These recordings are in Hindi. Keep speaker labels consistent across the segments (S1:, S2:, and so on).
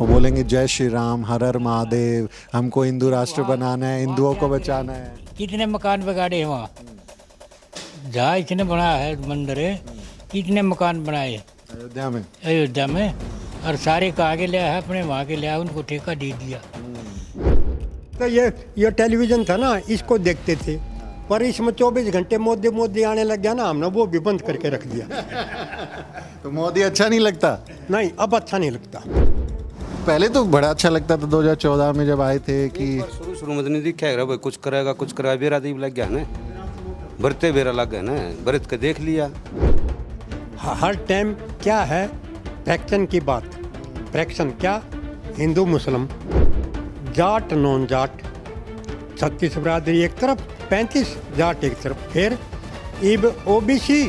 S1: वो बोलेंगे जय श्री राम, हर हर महादेव, हमको हिंदू राष्ट्र बनाना है, हिंदुओं को बचाना है।
S2: कितने मकान बिगाड़े हैं वहाँ, जहाँ इसने बनाया है मंदिर है, कितने मकान बनाए अयोध्या में, और सारे कहा के लिया है अपने वहाँ के लिया, उनको ठेका दे दिया।
S3: तो ये टेलीविजन था ना, इसको देखते थे, पर इसमें 24 घंटे मोदी मोदी आने लग गया ना, हमने वो भी बंद करके रख दिया।
S1: तो मोदी अच्छा नहीं लगता?
S3: नहीं, अब अच्छा नहीं लगता।
S1: पहले तो बड़ा अच्छा लगता था 2014 में जब आए थे कि
S4: शुरू में तो नहीं दिखा है भाई, कुछ करेगा कुछ करेगा, बेरा दीप लग गया ना, भरते बेरा लग गया ना, भरत के देख लिया।
S3: हर टाइम क्या है फ्रैक्शन की बात, फ्रैक्शन क्या, हिंदू मुस्लिम, जाट नॉन जाट, 36 बरादरी एक तरफ, 35 जाट एक तरफ, फिर इब ओबीसी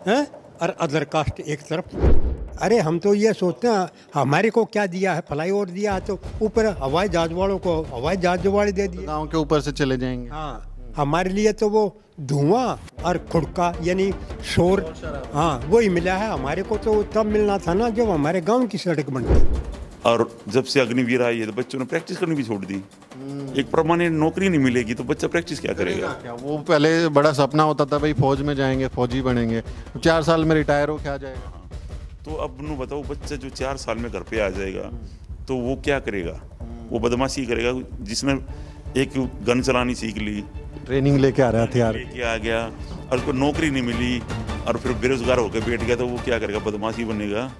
S3: हैं और अदर कास्ट एक तरफ। अरे हम तो ये सोचते हैं हमारे को क्या दिया है, फ्लाईओवर दिया है तो ऊपर हवाई जहाज वालों को हवाई जहाज वाले दे दिए,
S1: गांव के ऊपर से चले जाएंगे।
S3: हाँ, हमारे लिए तो वो धुआं और खुड़का यानी शोर, हाँ वही मिला है। हमारे को तो तब मिलना था ना जब हमारे गांव की सड़क बनी।
S5: और जब से अग्निवीर आई है तो बच्चों ने प्रैक्टिस करनी भी छोड़ दी। एक परमानेंट नौकरी नहीं मिलेगी तो बच्चा प्रैक्टिस क्या करेगा?
S1: क्या वो पहले बड़ा सपना होता था भाई फौज में जाएंगे, फौजी बनेंगे, 4 साल में रिटायर हो क्या जाएगा?
S5: तो अब नु बताओ, बच्चा जो 4 साल में घर पे आ जाएगा तो वो क्या करेगा? वो बदमाशी करेगा। जिसने एक गन चलानी सीख ली,
S1: ट्रेनिंग लेके आ रहा था यार,
S5: लेके आ गया और उसको नौकरी नहीं मिली और फिर बेरोजगार होकर बैठ गया, तो वो क्या करेगा? बदमाशी बनेगा।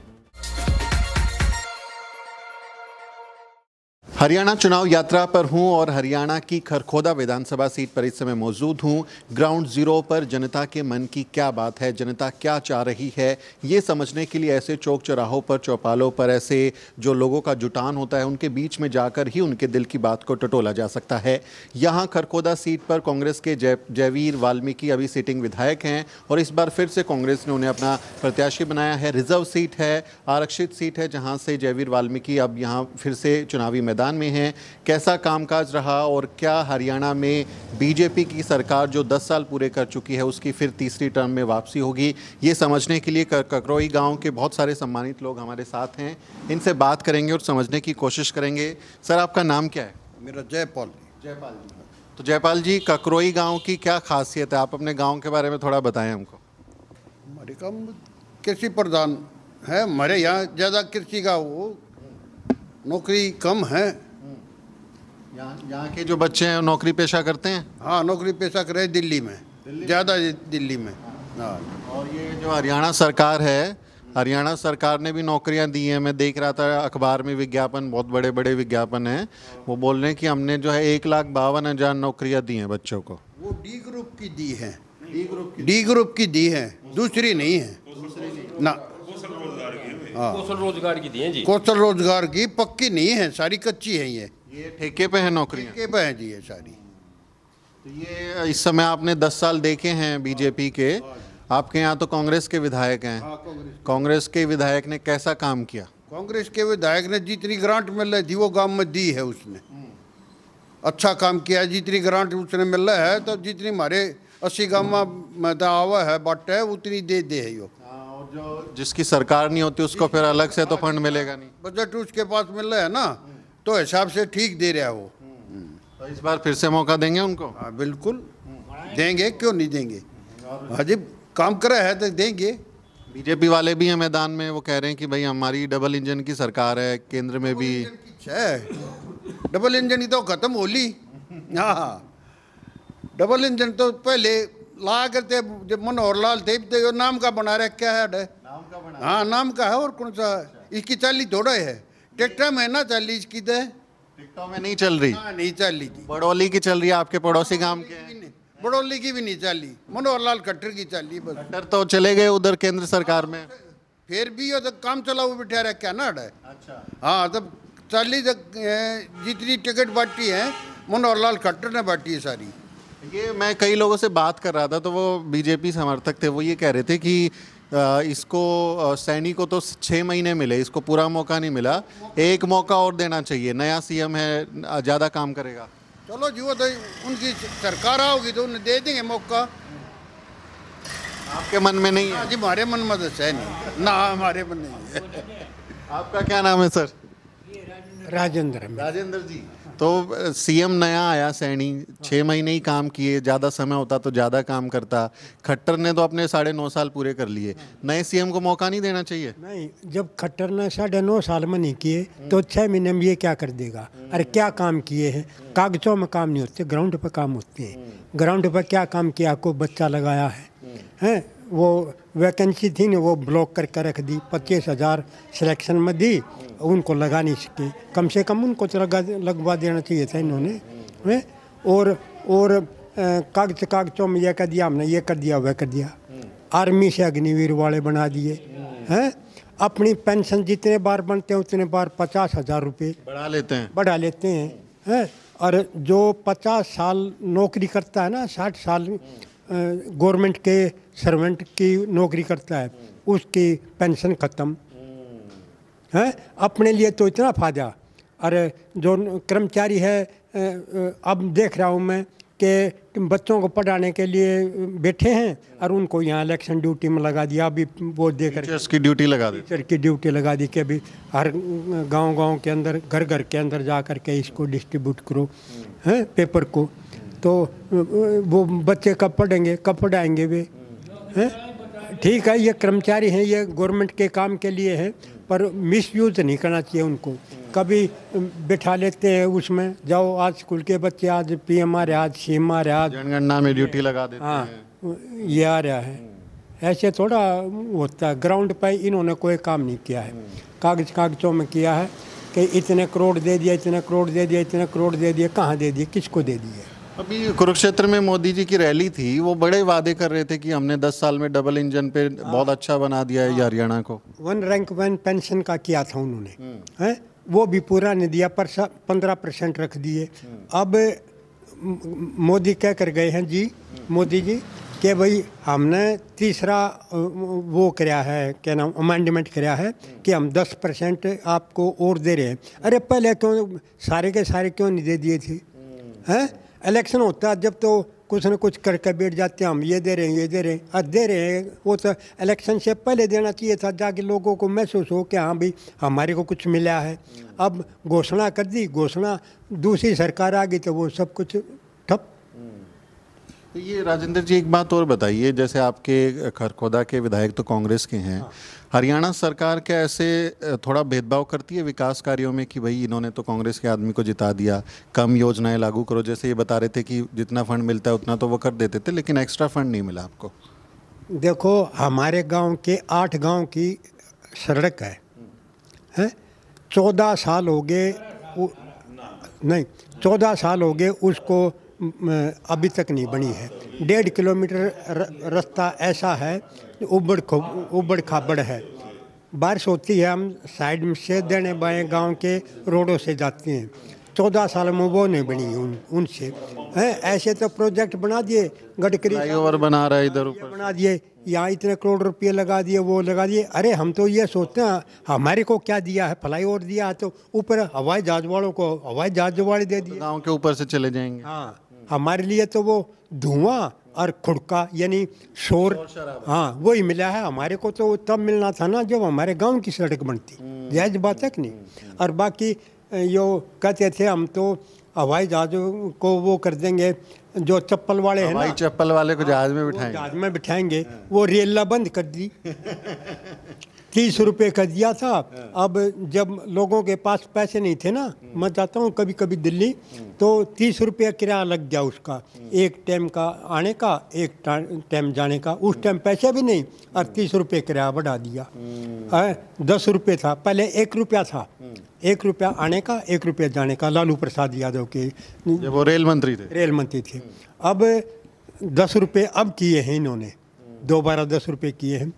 S1: हरियाणा चुनाव यात्रा पर हूं और हरियाणा की खरखोदा विधानसभा सीट पर इस समय मौजूद हूं। ग्राउंड जीरो पर जनता के मन की क्या बात है, जनता क्या चाह रही है, ये समझने के लिए ऐसे चौक चौराहों पर, चौपालों पर, ऐसे जो लोगों का जुटान होता है उनके बीच में जाकर ही उनके दिल की बात को टटोला जा सकता है। यहाँ खरखोदा सीट पर कांग्रेस के जयवीर वाल्मीकि अभी सिटिंग विधायक हैं और इस बार फिर से कांग्रेस ने उन्हें अपना प्रत्याशी बनाया है। रिजर्व सीट है, आरक्षित सीट है, जहाँ से जयवीर वाल्मीकि अब यहाँ फिर से चुनावी मैदान में हैं। कैसा कामकाज रहा और क्या हरियाणा में बीजेपी की सरकार जो 10 साल पूरे कर चुकी है उसकी फिर तीसरी टर्म में वापसी होगी, ये समझने के लिए ककरोई गांव के बहुत सारे सम्मानित लोग हमारे साथ हैं। इनसे बात करेंगे और समझने की कोशिश करेंगे। सर, आपका नाम क्या है?
S6: मेरा जयपाल जी।
S1: तो जयपाल जी, ककरोई गांव की क्या खासियत है? आप अपने गांव के बारे में थोड़ा बताएं हमको।
S6: हमारे काम कृषि प्रधान है, हमारे यहाँ ज़्यादा कृषि का वो नौकरी कम है।
S1: यहाँ के जो बच्चे हैं नौकरी पेशा करते हैं?
S6: हाँ, नौकरी पेशा करे दिल्ली में, ज़्यादा दिल्ली में। हाँ,
S1: और ये जो हरियाणा सरकार है, हरियाणा सरकार ने भी नौकरियां दी हैं। मैं देख रहा था अखबार में विज्ञापन, बहुत बड़े बड़े विज्ञापन हैं। वो बोल रहे हैं कि हमने जो है 1,52,000 नौकरियां दी हैं बच्चों को।
S6: वो डी ग्रुप की दी है, डी ग्रुप की दी है, दूसरी नहीं है ना।
S7: कौशल रोजगार की दी है जी,
S6: कौशल रोजगार की पक्की नहीं है, सारी कच्ची है। ये
S1: ठेके पे है नौकरियां,
S6: ठेके पे है जी ये सारी।
S1: तो ये इस समय आपने 10 साल देखे हैं बीजेपी के, आपके यहाँ तो कांग्रेस के विधायक हैं। कांग्रेस के विधायक ने कैसा काम किया?
S6: कांग्रेस के विधायक ने जितनी ग्रांट मिल रही थी वो गांव में दी है, उसने अच्छा काम किया। जितनी ग्रांट उसने मिल रहा है तो जितनी हमारे 80 गांव में आवा है बट है उतनी दे है यो।
S1: जो जिसकी सरकार नहीं होती उसको फिर अलग से तो फंड मिलेगा नहीं,
S6: बजट उसके पास मिल रहा है ना, तो हिसाब से ठीक दे रहा है वो।
S1: तो इस बार फिर से मौका देंगे उनको?
S6: हाँ बिल्कुल देंगे, क्यों नहीं देंगे। हाँ जी, काम करा है तो देंगे।
S1: बीजेपी वाले भी हैं मैदान में, वो कह रहे हैं कि भाई हमारी डबल इंजन की सरकार है, केंद्र में भी
S6: डबल इंजन ही तो खत्म हो ली। हाँ, डबल इंजन तो पहले ला करते जब मनोहर लाल थे तो नाम का बना रहा क्या है? हाँ, नाम का है, और कौन सा इसकी चाली थोड़ा है। ट्रैक्टर में ना चाली इसकी तो
S1: टिकटों में नहीं चल रही।
S6: हाँ, नहीं चल रही थी।
S1: बड़ौली की चल रही है, आपके पड़ोसी गांव के।
S6: बड़ौली की भी नहीं चली, मनोहर लाल खट्टर की चली बस।
S1: खट्टर तो चले गए उधर केंद्र सरकार में,
S6: फिर भी ये तो काम चलाओ बिठा रहा क्या ना है। अच्छा, हाँ, तब चाली जितनी टिकट बांटी है मनोहर लाल खट्टर ने बांटी है सारी।
S1: ये मैं कई लोगों से बात कर रहा था तो वो बीजेपी समर्थक थे, वो ये कह रहे थे कि इसको सैनी को तो 6 महीने मिले, इसको पूरा मौका नहीं मिला, एक मौका और देना चाहिए, नया सीएम है, ज़्यादा काम करेगा।
S6: चलो जी, वो तो उनकी सरकार आओगी तो उन्हें दे देंगे मौका।
S1: आपके मन में नहीं है?
S6: जी, हमारे मन में तो है नहीं ना, हमारे मन नहीं है।
S1: आपका क्या नाम है सर? राजेंद्र जी, तो सीएम नया आया सैनी, 6 महीने ही काम किए, ज़्यादा समय होता तो ज़्यादा काम करता। खट्टर ने तो अपने 9.5 साल पूरे कर लिए, नए सीएम को मौका नहीं देना चाहिए?
S3: नहीं, जब खट्टर ने 9.5 साल में नहीं किए तो 6 महीने में ये क्या कर देगा? अरे क्या काम किए हैं? कागजों में काम नहीं होते, ग्राउंड पर काम होते हैं। ग्राउंड पर क्या काम किया? कोई बच्चा लगाया है? वो वैकेंसी थी ना, वो ब्लॉक करके रख दी, 25,000 सिलेक्शन में दी, उनको लगा नहीं सके। कम से कम उनको तो लगवा देना चाहिए था इन्होंने। और कागजों में ये कर दिया हमने, ये कर दिया, वह कर दिया। आर्मी से अग्निवीर वाले बना दिए हैं। अपनी पेंशन जितने बार बनते हैं उतने बार 50,000 रुपये बढ़ा लेते हैं। और जो 50 साल नौकरी करता है ना, 60 साल गवर्नमेंट के सर्वेंट की नौकरी करता है, उसकी पेंशन ख़त्म है। अपने लिए तो इतना फ़ायदा। अरे जो कर्मचारी है, अब देख रहा हूँ मैं कि बच्चों को पढ़ाने के लिए बैठे हैं और उनको यहाँ इलेक्शन ड्यूटी में लगा दिया। अभी वो देकर
S1: टीचर्स की ड्यूटी लगा दी,
S3: टीचर की ड्यूटी लगा दी कि अभी हर गांव के अंदर, घर के अंदर जा कर के इसको डिस्ट्रीब्यूट करो हैं पेपर को। तो वो बच्चे कब पढ़ेंगे, कब पढ़ाएंगे वे हैं? ठीक है, ये कर्मचारी हैं, ये गवर्नमेंट के काम के लिए है, पर मिसयूज नहीं करना चाहिए उनको। कभी बिठा लेते हैं उसमें, जाओ आज स्कूल के बच्चे, आज PM आ रहा है, आज CM आ रहा है,
S1: जनगणना में ड्यूटी लगा देते हैं।
S3: हाँ, ये आ रहा है। ऐसे थोड़ा होता है। ग्राउंड पर इन्होंने कोई काम नहीं किया है, कागजों में किया है कि इतने करोड़ दे दिया, इतने करोड़ दे दिया, इतने करोड़ दे दिए। कहाँ दे दिए, किसको दे दिए?
S1: अभी कुरुक्षेत्र में मोदी जी की रैली थी, वो बड़े वादे कर रहे थे कि हमने 10 साल में डबल इंजन पे बहुत अच्छा बना दिया है हरियाणा को।
S3: 1 रैंक 1 पेंशन का किया था उन्होंने, है वो भी पूरा नहीं दिया, पर 15% रख दिए। अब मोदी क्या कर गए हैं जी, मोदी जी कि भाई हमने तीसरा वो कराया है, क्या नाम, अमेंडमेंट कराया है कि हम 10% आपको और दे रहे हैं। अरे पहले क्यों सारे के सारे क्यों नहीं दे दिए थे? हैं, इलेक्शन होता है जब तो कुछ न कुछ करके बैठ जाते हैं, हम ये दे रहे हैं, ये दे रहे हैं, और दे रहे हैं। वो तो इलेक्शन से पहले देना चाहिए था, जाके लोगों को महसूस हो कि हाँ भाई हमारे को कुछ मिला है। अब घोषणा कर दी, घोषणा दूसरी सरकार आ गई तो वो सब कुछ ठप।
S1: तो ये राजेंद्र जी एक बात और बताइए, जैसे आपके खरखोदा के विधायक तो कांग्रेस के हैं, हरियाणा सरकार क्या ऐसे थोड़ा भेदभाव करती है विकास कार्यों में कि भाई इन्होंने तो कांग्रेस के आदमी को जिता दिया, कम योजनाएं लागू करो? जैसे ये बता रहे थे कि जितना फंड मिलता है उतना तो वो कर देते थे, लेकिन एक्स्ट्रा फंड नहीं मिला आपको।
S3: देखो, हमारे गांव के 8 गांव की सड़क है 14 साल हो गए, नहीं 14 साल हो गए उसको अभी तक नहीं बनी है। 1.5 किलोमीटर रास्ता ऐसा है, उबड़ खाबड़ है। बारिश होती है, हम साइड से देने बाएं गांव के रोडों से जाते हैं। 14 साल में वो नहीं बनी उनसे हैं। ऐसे तो प्रोजेक्ट बना दिए, गडकरी
S1: फ्लाईओवर बना रहा है, इधर ऊपर
S3: बना दिए, यहाँ इतने करोड़ रुपये लगा दिए, वो लगा दिए। अरे हम तो ये सोचते हैं हमारे को क्या दिया है, फ्लाईओवर दिया है तो ऊपर हवाई जहाज वालों को हवाई जहाज वाले दे दिए,
S1: गाँव के ऊपर से चले जाएंगे।
S3: हाँ, हमारे लिए तो वो धुआं और खुड़का यानी शोर, हाँ वही मिला है। हमारे को तो तब मिलना था ना जब हमारे गांव की सड़क बनती, जायज बात है कि नहीं। और बाकी यो कहते थे हम तो हवाई जहाज को वो कर देंगे, जो चप्पल वाले हैं ना,
S1: चप्पल वाले को जहाज में बिठाएंगे,
S3: जहाज में बिठाएंगे। वो रेला बंद कर दी, 30 रुपये कर दिया था। अब जब लोगों के पास पैसे नहीं थे ना, मैं जाता हूँ कभी कभी दिल्ली, तो 30 रुपया किराया लग गया उसका, एक टाइम का आने का, एक टाइम जाने का। उस टाइम पैसे भी नहीं और 30 रुपये किराया बढ़ा दिया। 10 रुपये था पहले, 1 रुपया था, 1 रुपया आने का, 1 रुपया जाने का। लालू प्रसाद यादव के,
S1: जब वो रेल मंत्री थे।
S3: अब 10 रुपये अब किए हैं इन्होंने, दोबारा 10 रुपये किए हैं।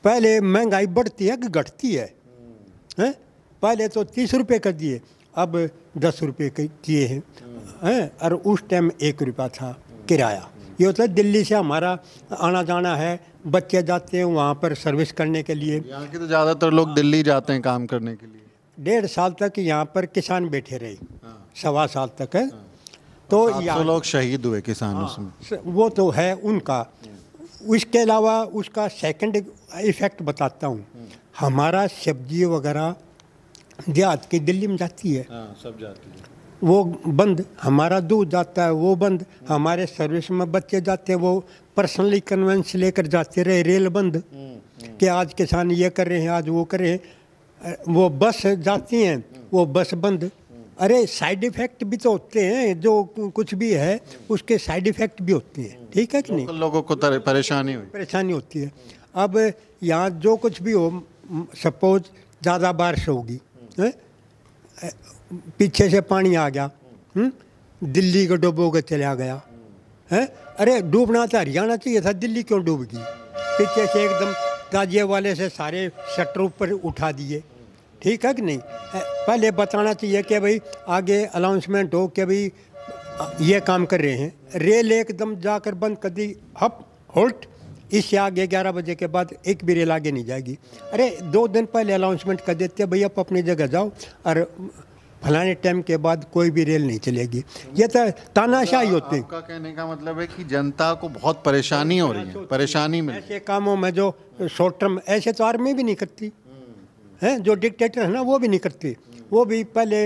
S3: पहले महंगाई बढ़ती है कि घटती है? पहले तो 30 रुपये कर दिए, अब 10 रुपये किए हैं। और उस टाइम 1 रुपया था किराया। ये होता है दिल्ली से हमारा आना जाना है, बच्चे जाते हैं वहाँ पर सर्विस करने के लिए।
S1: यहाँ के तो ज़्यादातर लोग दिल्ली जाते हैं काम करने के लिए।
S3: 1.5 साल तक यहाँ पर किसान बैठे रहे, 1.25 साल तक है। तो
S1: 700 लोग शहीद हुए किसान उसमें,
S3: वो तो है उनका। उसके अलावा उसका सेकंड इफेक्ट बताता हूँ। हमारा सब्जी वगैरह देहात की दिल्ली में जाती है,
S1: सब जाती है।
S3: वो बंद, हमारा दूध जाता है वो बंद, हमारे सर्विस में बच्चे जाते हैं वो पर्सनली कन्वेंस लेकर जाते रहे, रेल बंद कि आज किसान ये कर रहे हैं, आज वो कर रहे हैं। वो बस जाती हैं, वो बस बंद। अरे साइड इफ़ेक्ट भी तो होते हैं, जो कुछ भी है उसके साइड इफ़ेक्ट भी होते हैं, ठीक है कि नहीं?
S1: लोगों को परेशानी
S3: होती है। अब यहाँ जो कुछ भी हो, सपोज ज़्यादा बारिश होगी, पीछे से पानी आ गया, दिल्ली को डूबो के चला गया है। अरे डूबना तो हरियाणा चाहिए था, दिल्ली क्यों डूब गई? पीछे से एकदम ताजिए वाले से सारे शटर ऊपर उठा दिए, ठीक है कि नहीं? पहले बताना चाहिए कि भाई आगे अनाउंसमेंट हो कि भाई ये काम कर रहे हैं। रेल एकदम जाकर बंद कर दी, हप होल्ट, इससे आगे 11 बजे के बाद एक भी रेल आगे नहीं जाएगी। अरे 2 दिन पहले अनाउंसमेंट कर देते हैं भाई आप अपनी जगह जाओ और फलाने टाइम के बाद कोई भी रेल नहीं चलेगी। ये तो तानाशाही होती है।
S1: आपका कहने का मतलब है कि जनता को बहुत परेशानी हो रही है, परेशानी में
S3: ऐसे कामों में जो शॉर्ट टर्म, ऐसे तो आर्मी भी नहीं करती है, जो डिक्टेटर है ना वो भी नहीं करती। वो भी पहले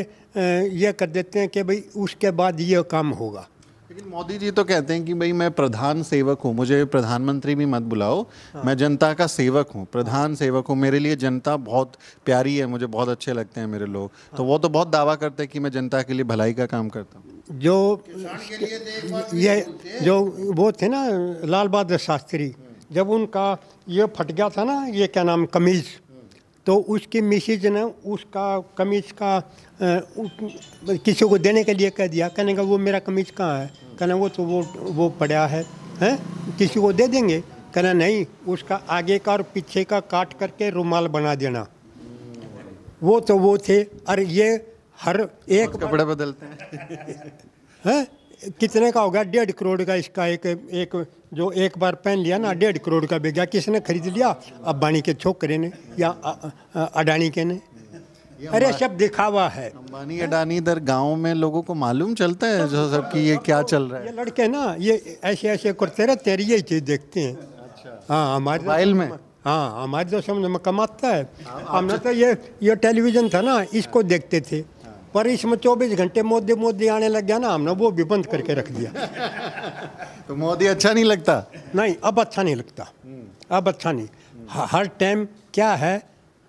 S3: ये कर देते हैं कि भाई उसके बाद ये काम होगा।
S1: लेकिन मोदी जी तो कहते हैं कि भाई मैं प्रधान सेवक हूँ, मुझे प्रधानमंत्री भी मत बुलाओ, मैं जनता का सेवक हूँ, प्रधान सेवक हूँ, मेरे लिए जनता बहुत प्यारी है, मुझे बहुत अच्छे लगते हैं मेरे लोग। तो वो तो बहुत दावा करते हैं कि मैं जनता के लिए भलाई का काम करता हूँ।
S3: जो ये जो वो थे ना लाल बहादुर शास्त्री, जब उनका ये फट गया था ना, ये क्या नाम, कमीज़, तो उसकी मिसेज ने उसका कमीज़ का किसी को देने के लिए कह दिया, कहने का वो मेरा कमीज़ कहाँ है? कहना वो तो वो पड़ा है, हैं किसी को दे देंगे? कहना नहीं, उसका आगे का और पीछे का काट करके रुमाल बना देना। वो तो वो थे। और ये हर एक
S1: कपड़े बदलते
S3: हैं। कितने का होगा? 1.5 करोड़ का इसका एक जो एक बार पहन लिया ना, 1.5 करोड़ का बिक गया। किसने खरीद लिया? अंबानी के छोकरे ने या अडानी के ने। अरे सब दिखावा है।
S1: अंबानी अडानी इधर गाँव में लोगों को मालूम चलता है जो सब कि ये क्या चल रहा है।
S3: ये लड़के ना ये ऐसे करते रहते हैं, यही चीज़ देखते हैं। हाँ हमारे
S1: मोबाइल में,
S3: हाँ हमारे जो समझ में कमाता है। हमने तो ये टेलीविजन था ना, इसको देखते थे, पर इसमें 24 घंटे मोदी आने लग गया ना, हमने वो भी बंद करके रख दिया।
S1: तो मोदी अच्छा नहीं लगता?
S3: नहीं, अब अच्छा नहीं लगता, अब अच्छा नहीं। हर टाइम क्या है,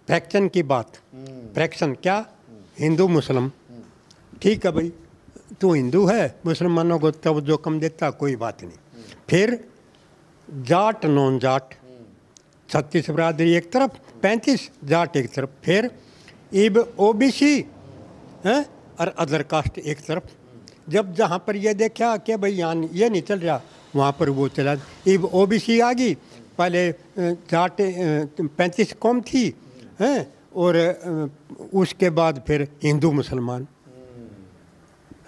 S3: फ्रैक्शन की बात। फ्रैक्शन क्या? हिंदू मुस्लिम, ठीक है भाई, तू हिंदू है, मुसलमानों को तवज्जो कम देता, कोई बात नहीं। फिर जाट नॉन जाट, 36 बरादरी एक तरफ, 35 जाट एक तरफ, फिर इब ओबीसी हैं और अदर कास्ट एक तरफ। जब जहाँ पर ये देखा कि भाई यहाँ ये नहीं चल रहा, वहाँ पर वो चला। इब ओबीसी आ गई, पहले जाट 35 कौम थी हैं, और उसके बाद फिर हिंदू मुसलमान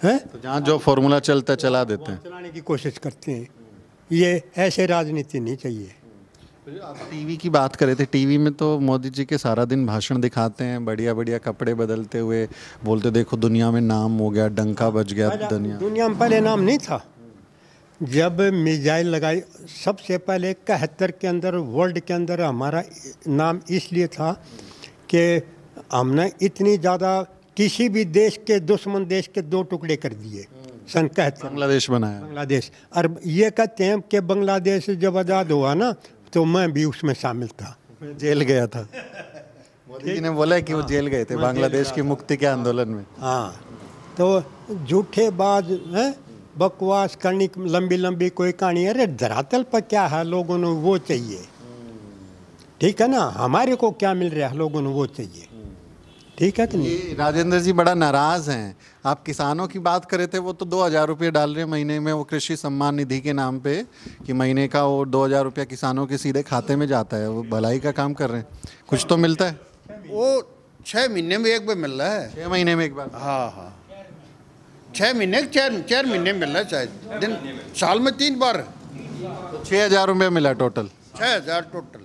S3: हैं।
S1: तो जहाँ जो फॉर्मूला चलता चला देते हैं,
S3: चलाने की कोशिश करते हैं। ये ऐसे राजनीति नहीं चाहिए।
S1: आप टीवी की बात कर रहे थे, टीवी में तो मोदी जी के सारा दिन भाषण दिखाते हैं, बढ़िया बढ़िया कपड़े बदलते हुए, बोलते देखो दुनिया में नाम हो गया, डंका बज गया।
S3: दुनिया में पहले नाम नहीं था। जब मिसाइल लगाई सबसे पहले 71 के अंदर वर्ल्ड के अंदर हमारा नाम इसलिए था कि हमने इतनी ज़्यादा किसी भी देश के, दुश्मन देश के 2 टुकड़े कर दिए। सन 71
S1: बांग्लादेश बनाया,
S3: बांग्लादेश। और ये कहते हैं कि बांग्लादेश जब आज़ाद हुआ ना, तो मैं भी उसमें शामिल था,
S1: जेल गया था। मोदी जी ने बोला कि वो जेल गए थे बांग्लादेश की मुक्ति के आंदोलन में।
S3: हाँ, तो झूठे बाज हैं, बकवास करनी लंबी लंबी कोई कहानी। अरे धरातल पर क्या है, लोगों ने वो चाहिए, ठीक है ना। हमारे को क्या मिल रहा है, लोगों ने वो चाहिए, ठीक है कि नहीं।
S1: राजेंद्र जी बड़ा नाराज हैं। आप किसानों की बात कर रहे थे, वो तो 2000 रुपये डाल रहे हैं महीने में, वो कृषि सम्मान निधि के नाम पे, कि महीने का वो 2000 रुपया किसानों के सीधे खाते में जाता है। वो भलाई का काम कर रहे हैं, कुछ तो मिलता है।
S6: वो 6 महीने में एक बार मिल रहा है।
S1: 6 महीने में एक बार?
S6: हाँ 6 महीने 4 महीने मिल रहा है, शायद दिन साल में 3 बार।
S1: तो 6000 रुपये मिला टोटल?
S6: 6000 टोटल।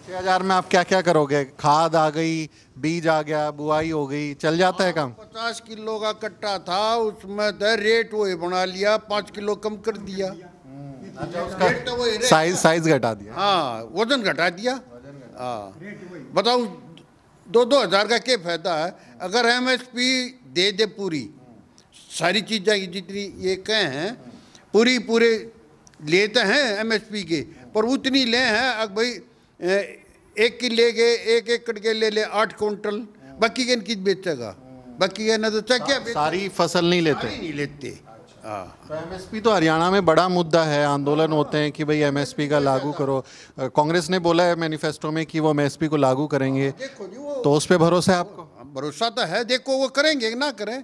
S1: 6000 में आप क्या क्या करोगे? खाद आ गई, बीज आ गया, बुआई हो गई, चल जाता है काम?
S6: 50 किलो का कट्टा था, उसमें तो रेट वही बना लिया, 5 किलो कम कर दिया।
S1: अच्छा, उसका साइज घटा दिया?
S6: हाँ, वजन घटा दिया। हाँ बताओ, 2-2 हज़ार का क्या फायदा है अगर MSP दे दे पूरी सारी चीज़ें की जितनी ये कहे हैं पूरे लेते हैं MSP के, पर उतनी ले हैं अब भाई 1 किले के 1 एकड़ के ले 8 क्विंटल, बाकी के किस बेचेगा, बाकी के ना तो क्या
S1: सारी फसल नहीं
S6: लेते।
S1: तो MSP तो हरियाणा में बड़ा मुद्दा है, आंदोलन होते हैं कि भाई MSP का लागू करो। कांग्रेस ने बोला है मैनिफेस्टो में कि वो MSP को लागू करेंगे, तो उस पे भरोसा है आपको?
S6: भरोसा तो है, देखो वो करेंगे ना करें,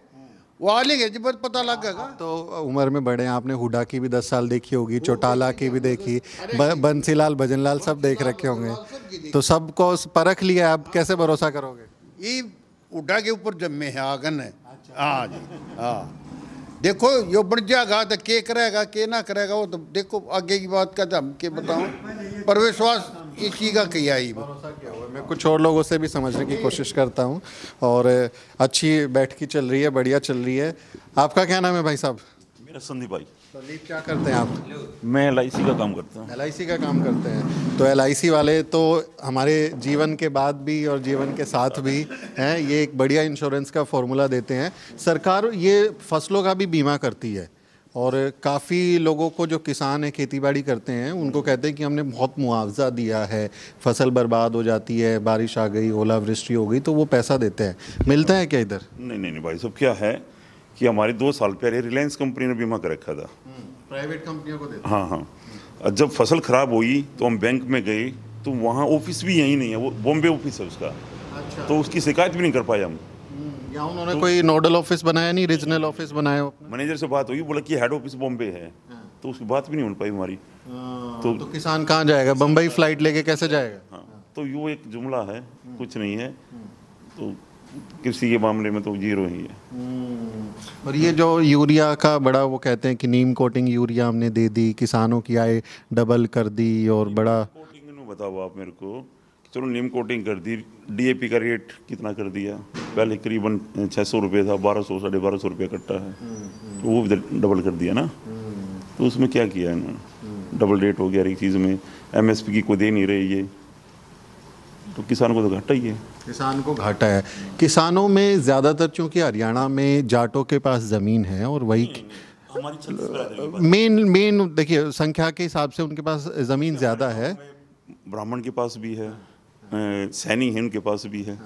S6: वो आ लेंगे जब पता लगेगा।
S1: तो उम्र में बड़े हैं, आपने हुडा की भी 10 साल देखी होगी, चौटाला की भी देखी, बंसीलाल भजनलाल सब देख रखे होंगे, तो सबको परख लिया, अब कैसे भरोसा करोगे?
S6: ये हुडा के ऊपर जम्मे है आगन है। हाँ जी, हाँ देखो यो बढ़ जाएगा तो के करेगा के ना करेगा वो तो देखो आगे की बात का हम के बताऊं, पर विश्वास इसी का किया ही
S1: मैं कुछ और लोगों से भी समझने की कोशिश करता हूं, और अच्छी बैठकी चल रही है, बढ़िया चल रही है। आपका क्या नाम है भाई साहब?
S5: मेरा संदीप भाई।
S1: संदीप, क्या करते हैं आप?
S5: मैं LIC का काम करता हूँ।
S1: LIC का काम करते हैं, तो LIC वाले तो हमारे जीवन के बाद भी और जीवन के साथ भी हैं, ये एक बढ़िया इंश्योरेंस का फॉर्मूला देते हैं। सरकार ये फसलों का भी बीमा करती है, और काफ़ी लोगों को जो किसान है खेतीबाड़ी करते हैं उनको कहते हैं कि हमने बहुत मुआवजा दिया है, फसल बर्बाद हो जाती है, बारिश आ गई, ओलावृष्टि हो गई, तो वो पैसा देते हैं। मिलता है क्या इधर?
S5: नहीं भाई साहब, क्या है कि हमारे 2 साल पहले रिलायंस कंपनी ने बीमा कर रखा था,
S1: प्राइवेट कंपनियों को देते।
S5: हाँ। जब फसल खराब हुई तो हम बैंक में गए, तो वहाँ ऑफिस भी यहीं नहीं है, वो बॉम्बे ऑफिस है उसका। अच्छा। तो उसकी शिकायत भी नहीं कर पाए हम।
S1: या उन्होंने कोई नोडल ऑफिस बनाया नहीं, रीजनल ऑफिस बनाया हो?
S5: मैनेजर से बात हुई, बोला कि हेड ऑफिस बॉम्बे है, तो उसकी बात भी नहीं हो पाई हमारी।
S1: तो किसान कहाँ जाएगा? बम्बई फ्लाइट लेके कैसे जाएगा?
S5: हाँ, तो यो एक जुमला है, कुछ नहीं है। तो कृषि के मामले में तो 0 ही है।
S1: और ये जो यूरिया का बड़ा वो कहते हैं कि नीम कोटिंग यूरिया हमने दे दी, किसानों की आय डबल कर दी, और बड़ा
S5: कोटिंग में बताओ आप मेरे को, चलो नीम कोटिंग कर दी, DAP का रेट कितना कर दिया, पहले करीबन 600 रुपये था, 1200 1250 रुपये कट्टा है, तो वो भी डबल कर दिया ना। तो उसमें क्या किया इन्होंने? डबल रेट हो गया हर एक चीज़ में, MSP की कोई दे नहीं रही ये, तो किसान को तो घाटा ही है।
S1: किसान को घाटा है। किसानों में ज़्यादातर, चूँकि हरियाणा में जाटों के पास ज़मीन है, और वही मेन देखिए संख्या के हिसाब से उनके पास ज़मीन ज़्यादा है।
S5: ब्राह्मण के पास भी है, सैनी है उनके पास भी है,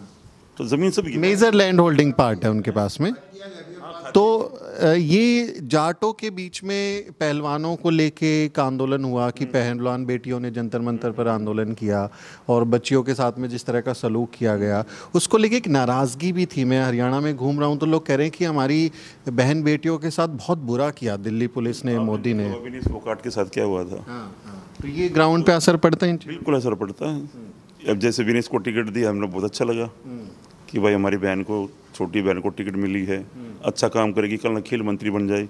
S5: तो ज़मीन सभी
S1: मेजर लैंड होल्डिंग पार्ट है उनके पास में। तो ये जाटों के बीच में पहलवानों को लेके एक आंदोलन हुआ कि पहलवान बेटियों ने जंतर मंतर पर आंदोलन किया, और बच्चियों के साथ में जिस तरह का सलूक किया गया उसको लेके एक नाराज़गी भी थी। मैं हरियाणा में घूम रहा हूँ तो लोग कह रहे हैं कि हमारी बहन बेटियों के साथ बहुत बुरा किया दिल्ली पुलिस ने, मोदी ने।
S5: विनेश फोगाट के साथ क्या हुआ था?
S1: तो ये ग्राउंड पे असर पड़ता है?
S5: बिल्कुल असर पड़ता है। अब जैसे विनेश को टिकट दिया, हम लोग बहुत अच्छा लगा कि भाई हमारी बहन को, छोटी बहन को टिकट मिली है, अच्छा काम करेगी, कल ना खेल मंत्री बन जाए,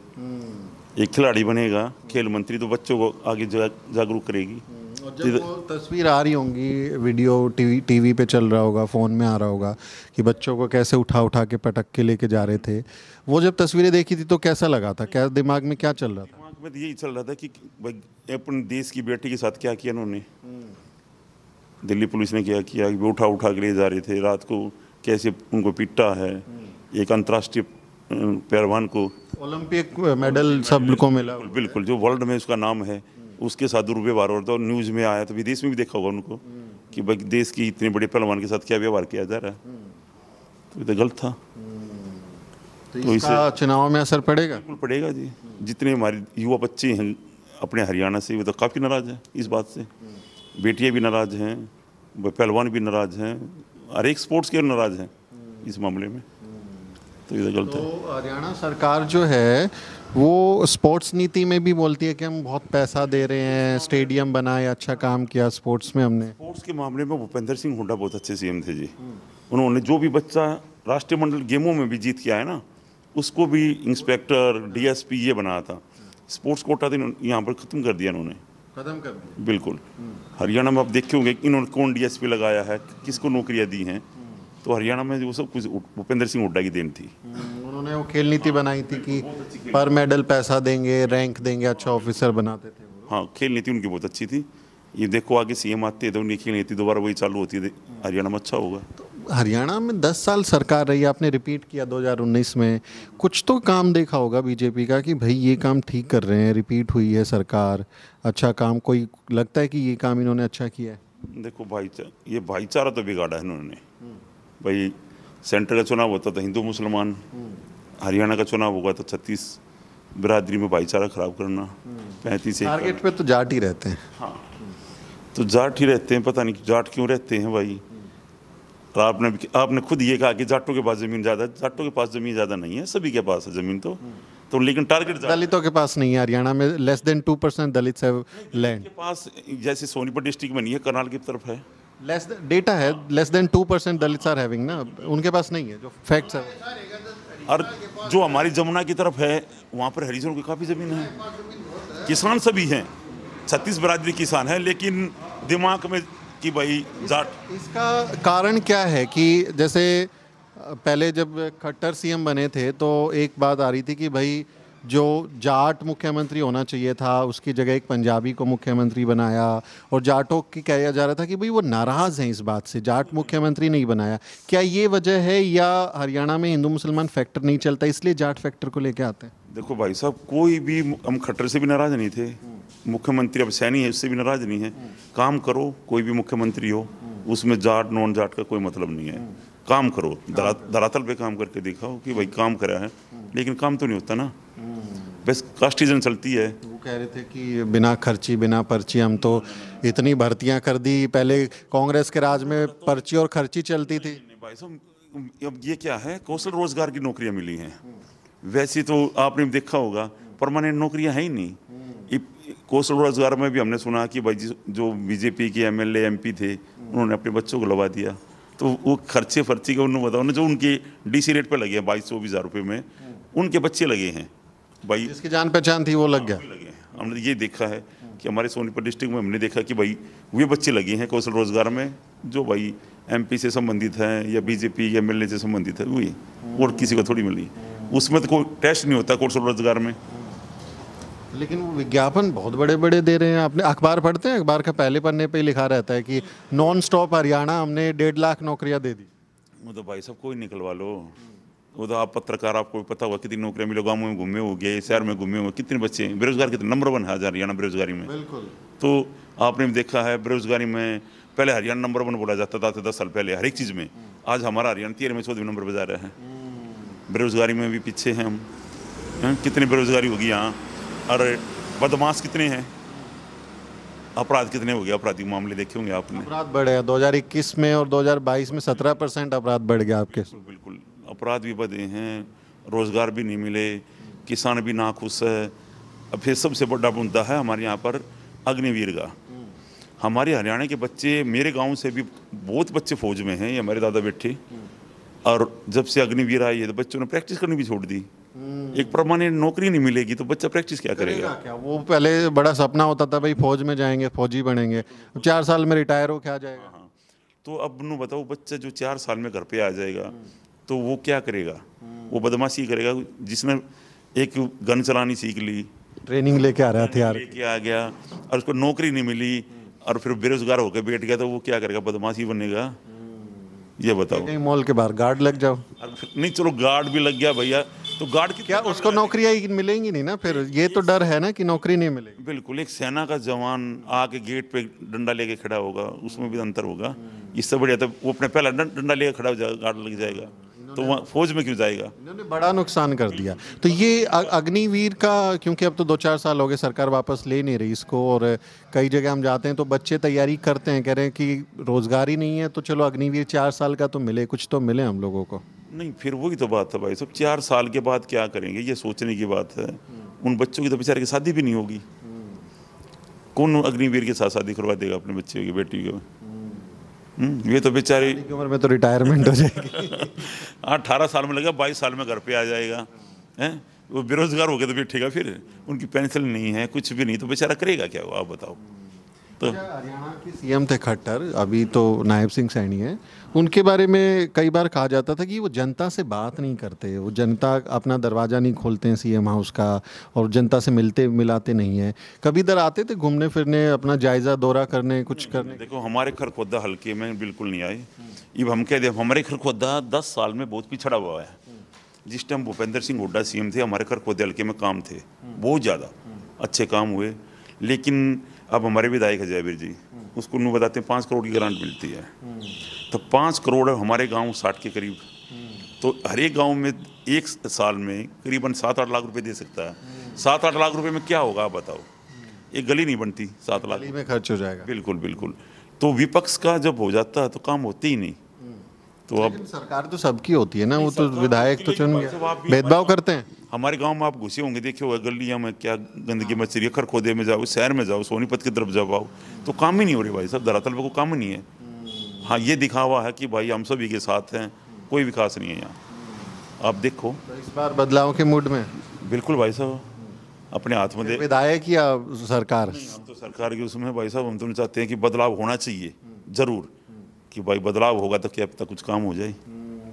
S5: एक खिलाड़ी बनेगा खेल मंत्री, तो बच्चों को आगे जागरूक करेगी।
S1: और जब वो तस्वीर आ रही होंगी, वीडियो टीवी पे चल रहा होगा, फ़ोन में आ रहा होगा कि बच्चों को कैसे उठा के पटक के लेके जा रहे थे, वो जब तस्वीरें देखी थी तो कैसा लगा था? क्या दिमाग में क्या चल रहा था?
S5: दिमाग में यही चल रहा था कि भाई अपने देश की बेटी के साथ क्या किया इन्होंने। दिल्ली पुलिस ने क्या किया, उठा के ले जा रहे थे, रात को कैसे उनको पीटा है। एक अंतर्राष्ट्रीय पहलवान को
S1: ओलंपिक मेडल सब को मिला,
S5: बिल्कुल, जो वर्ल्ड में उसका नाम है, उसके साथ दुर्व्यवहार हो रहा था, न्यूज़ में आया, तो विदेश में भी देखा होगा उनको कि भाई देश की इतने बड़े पहलवान के साथ क्या व्यवहार किया जा रहा है, तो ये तो गलत था।
S1: तो इसका चुनाव में असर पड़ेगा?
S5: बिल्कुल पड़ेगा जी। जितने हमारे युवा बच्चे हैं अपने हरियाणा से, वो तो काफ़ी नाराज़ हैं इस बात से, बेटियाँ भी नाराज़ हैं, पहलवान भी नाराज़ हैं, हर एक स्पोर्ट्स के नाराज़ हैं इस मामले में, तो ये गलत है।
S1: तो हरियाणा सरकार जो है वो स्पोर्ट्स नीति में भी बोलती है कि हम बहुत पैसा दे रहे हैं, स्टेडियम बनाए, अच्छा काम किया स्पोर्ट्स में हमने।
S5: स्पोर्ट्स के मामले में भूपेंद्र सिंह हुड्डा बहुत अच्छे CM थे जी। उन्होंने जो भी बच्चा राष्ट्रीय मंडल गेमों में भी जीत के आया ना, उसको भी इंस्पेक्टर DSP ये बनाया था। स्पोर्ट्स कोटा तो यहाँ पर ख़त्म कर दिया इन्होंने,
S1: खत्म कर दिया
S5: बिल्कुल। हरियाणा में आप देखे होंगे इन्होंने कौन DSP लगाया है, किसको नौकरियां दी हैं, तो हरियाणा में वो सब कुछ भूपेंद्र सिंह हुड्डा की देन थी।
S1: उन्होंने वो खेल नीति बनाई थी कि पर मेडल पैसा देंगे, रैंक देंगे, अच्छा ऑफिसर बनाते थे।
S5: हाँ, खेल नीति उनकी बहुत अच्छी थी। ये देखो आगे CM आते हैं तो उनकी खेल नीति दोबारा वही चालू होती है, हरियाणा में अच्छा होगा।
S1: तो हरियाणा में 10 साल सरकार रही, आपने रिपीट किया 2019 में, कुछ तो काम देखा होगा बीजेपी का कि भाई ये काम ठीक कर रहे हैं, रिपीट हुई है सरकार, अच्छा काम कोई लगता है कि ये काम इन्होंने अच्छा किया है?
S5: देखो ये भाईचारा तो बिगाड़ा है इन्होंने। भाई सेंटर का चुनाव होता था हिंदू मुसलमान, हरियाणा का चुनाव होगा तो 36 बिरादरी में भाईचारा खराब करना, 35
S1: टारगेट पे तो जाट ही रहते हैं।
S5: हाँ, तो जाट ही रहते हैं, पता नहीं जाट क्यों रहते हैं भाई। और आपने खुद ये कहा कि जाटों के पास ज़मीन ज़्यादा, जाटों के पास ज़मीन ज़्यादा नहीं है, सभी के पास है ज़मीन। तो लेकिन टारगेट
S1: दलितों के पास नहीं है। हरियाणा में less than 2% Dalit have land
S5: के पास, जैसे सोनीपत डिस्ट्रिक्ट में नहीं है, करनाल की तरफ है।
S1: लेस डेटा है, less than 2% Dalits are having ना, उनके पास नहीं है, जो फैक्ट्स है।
S5: और जो हमारी जमुना की तरफ है वहाँ पर हरिजनों की काफ़ी ज़मीन है, किसान सभी हैं, 36 बिरादरी किसान है, लेकिन दिमाग में कि भाई जाट।
S1: इसका कारण क्या है कि जैसे पहले जब खट्टर सीएम बने थे तो एक बात आ रही थी कि भाई जो जाट मुख्यमंत्री होना चाहिए था उसकी जगह एक पंजाबी को मुख्यमंत्री बनाया, और जाटों की कहा जा रहा था कि भाई वो नाराज़ हैं इस बात से, जाट मुख्यमंत्री नहीं बनाया। क्या ये वजह है या हरियाणा में हिंदू मुसलमान फैक्टर नहीं चलता इसलिए जाट फैक्टर को लेके आते हैं?
S5: देखो भाई साहब, कोई भी, हम खट्टर से भी नाराज़ नहीं थे, मुख्यमंत्री अब सैनी है उससे भी नाराज़ नहीं है। काम करो, कोई भी मुख्यमंत्री हो, उसमें जाट नॉन जाट का कोई मतलब नहीं है। काम करो, धरातल पे काम करके दिखाओ कि भाई काम करा है, लेकिन काम तो नहीं होता ना, बस कास्टिज्म चलती है।
S1: वो कह रहे थे कि बिना खर्ची बिना पर्ची, हम तो इतनी भर्तियां कर दी, पहले कांग्रेस के राज में पर्ची और खर्ची चलती थी।
S5: भाई साहब अब ये क्या है, कौशल रोजगार की नौकरियां मिली हैं। वैसे तो आपने देखा होगा परमानेंट नौकरियां है ही नहीं। कौशल रोजगार में भी हमने सुना कि भाई जो बीजेपी के एमएलए एमपी थे उन्होंने अपने बच्चों को लगा दिया, तो वो खर्चे फर्ची का उन्होंने बताओ ना, जो उनके डीसी रेट पे लगे हैं 22-24 हज़ार रुपये में, उनके बच्चे लगे हैं भाई,
S1: जिसकी जान पहचान थी वो लग गया।
S5: हमने ये देखा है कि हमारे सोनीपत डिस्ट्रिक्ट में हमने देखा कि भाई वे बच्चे लगे हैं कौशल रोजगार में जो भाई एमपी से संबंधित हैं या बीजेपी एमएलए से संबंधित है, वही, और किसी को थोड़ी मिली। उसमें तो कोई टेस्ट नहीं होता कौशल रोजगार में।
S1: लेकिन वो विज्ञापन बहुत बड़े बड़े दे रहे हैं। आपने अखबार पढ़ते हैं? अखबार का पहले पन्ने पे ही लिखा रहता है कि नॉन स्टॉप हरियाणा, हमने 1.5 लाख नौकरियां दे दी।
S5: वो तो भाई साहब कोई निकलवा लो, वो तो आप पत्रकार, आपको पता होगा कितनी नौकरियां मिलो, गाँव में घूमे हो गए, शहर में घूमे हो, कितने बच्चे हैं बेरोजगार, कितने नंबर 1 है हरियाणा बेरोजगारी में।
S1: बिल्कुल।
S5: तो आपने देखा है बेरोजगारी में पहले हरियाणा नंबर 1 बोला जाता था 10 साल पहले हर एक चीज़ में। आज हमारा हरियाणा 13वें 14वें नंबर पर जा रहा है। बेरोजगारी में भी पीछे हैं हम। कितनी बेरोजगारी होगी यहाँ, और बदमाश कितने हैं, अपराध कितने हो गए, आपराधिक मामले देखे होंगे आपने।
S1: अपराध बढ़े हैं 2021 में और 2022 में 17% अपराध बढ़ गया आपके।
S5: बिल्कुल अपराध भी बढ़े हैं, रोजगार भी नहीं मिले, किसान भी नाखुश है। अब फिर सबसे बड़ा मुद्दा है हमारे यहाँ पर अग्निवीर का। हमारे हरियाणा के बच्चे, मेरे गांव से भी बहुत बच्चे फौज में हैं, ये हमारे दादा बेटे, और जब से अग्निवीर आई है तो बच्चों ने प्रैक्टिस करनी भी छोड़ दी। एक परमानेंट नौकरी नहीं मिलेगी तो बच्चा प्रैक्टिस क्या करेगा?
S1: क्या वो पहले बड़ा सपना होता था भाई फौज में जाएंगे, फौजी बनेंगे, 4 साल में रिटायर हो क्या जाएगा।
S5: हाँ, तो अब नु बताओ, बच्चा जो 4 साल में घर पे आ जाएगा तो वो क्या करेगा? वो बदमाशी करेगा। जिसने एक गन चलानी सीख ली,
S1: ट्रेनिंग लेके आ रहा था यार,
S5: लेके आ गया और उसको नौकरी नहीं मिली और फिर बेरोजगार होकर बैठ गया, तो वो क्या करेगा? बदमाशी बनेगा। ये बताओ।
S1: कहीं मॉल के बाहर गार्ड लग जाओ।
S5: नहीं, चलो गार्ड भी लग गया भैया, तो गार्ड की
S1: क्या उसको नौकरियां ही मिलेंगी नहीं ना, फिर ये तो डर है ना कि नौकरी नहीं मिलेगी।
S5: बिल्कुल, एक सेना का जवान आके गेट पे डंडा लेके खड़ा होगा, उसमें भी अंतर होगा। इससे बढ़िया तो वो अपने पहला डंडा लेके खड़ा हो जाएगा, गार्ड लग जाएगा, तो वहाँ फौज में क्यों जाएगा?
S1: इन्होंने बड़ा नुकसान कर दिया। तो ये अग्निवीर का, क्योंकि अब तो 2-4 साल हो गए, सरकार वापस ले नहीं रही इसको, और कई जगह हम जाते हैं तो बच्चे तैयारी करते हैं, कह रहे हैं कि रोजगार ही नहीं है, तो चलो अग्निवीर 4 साल का तो मिले, कुछ तो मिले हम लोगों को।
S5: नहीं, फिर वही तो बात है भाई साहब, 4 साल के बाद क्या करेंगे, ये सोचने की बात है। उन बच्चों की तो बेचारे की शादी भी नहीं होगी। कौन अग्निवीर के साथ शादी करवा देगा अपने बच्चे की, बेटी को? ये तो बेचारे
S1: की उम्र में तो रिटायरमेंट हो जाएगी।
S5: 18 साल में लगा, 22 साल में घर पे आ जाएगा, हैं? वो बेरोजगार हो गया तो बैठेगा, फिर उनकी पेंशन नहीं है, कुछ भी नहीं, तो बेचारा करेगा क्या वो, आप बताओ। तो
S1: हरियाणा के सीएम थे खट्टर, अभी तो नायब सिंह सैनी है। उनके बारे में कई बार कहा जाता था कि वो जनता से बात नहीं करते, वो जनता अपना दरवाज़ा नहीं खोलते हैं सीएम हाउस का, और जनता से मिलते मिलाते नहीं हैं। कभी इधर आते थे घूमने फिरने, अपना जायज़ा दौरा करने, कुछ करने?
S5: देखो, हमारे खरखोदा हल्के में बिल्कुल नहीं आए। अब हम कह दें, हमारे खरखोदा 10 साल में बहुत पिछड़ा हुआ है। जिस टाइम भूपेंद्र सिंह हुड्डा सीएम थे, हमारे खरखोदा हल्के में काम थे, बहुत ज़्यादा अच्छे काम हुए। लेकिन अब हमारे विधायक है जयवीर जी, उसको नु बताते हैं 5 करोड़ की ग्रांट मिलती है, तो 5 करोड़ हमारे गांव 60 के करीब, तो हर एक गांव में एक साल में करीबन 7-8 लाख रुपए दे सकता है। 7-8 लाख रुपए में क्या होगा आप बताओ? एक गली नहीं बनती 7 लाख
S1: में खर्च हो जाएगा।
S5: बिल्कुल बिल्कुल। तो विपक्ष का जब हो जाता है तो काम होते ही नहीं। तो अब
S1: सरकार तो सबकी होती है ना, वो तो विधायक तो चुन भेदभाव करते हैं।
S5: हमारे गांव में आप घुसे होंगे, देखे होगा गलियां में क्या गंदगी मच रही है। खरखोदे में जाओ, शहर में जाओ, सोनीपत की तरफ जाओ, तो काम ही नहीं हो रही भाई साहब, धरातल पे को काम नहीं है। हाँ, ये दिखावा है कि भाई हम सभी के साथ हैं, कोई विकास नहीं है यहाँ। आप देखो
S1: तो इस बार बदलाव के मूड में
S5: बिल्कुल भाई साहब, अपने हाथ में
S1: विधायक या सरकार?
S5: हम तो सरकार के उसमें भाई साहब, हम तो चाहते हैं कि बदलाव होना चाहिए जरूर, कि भाई बदलाव होगा तो क्या पता कुछ काम हो जाए।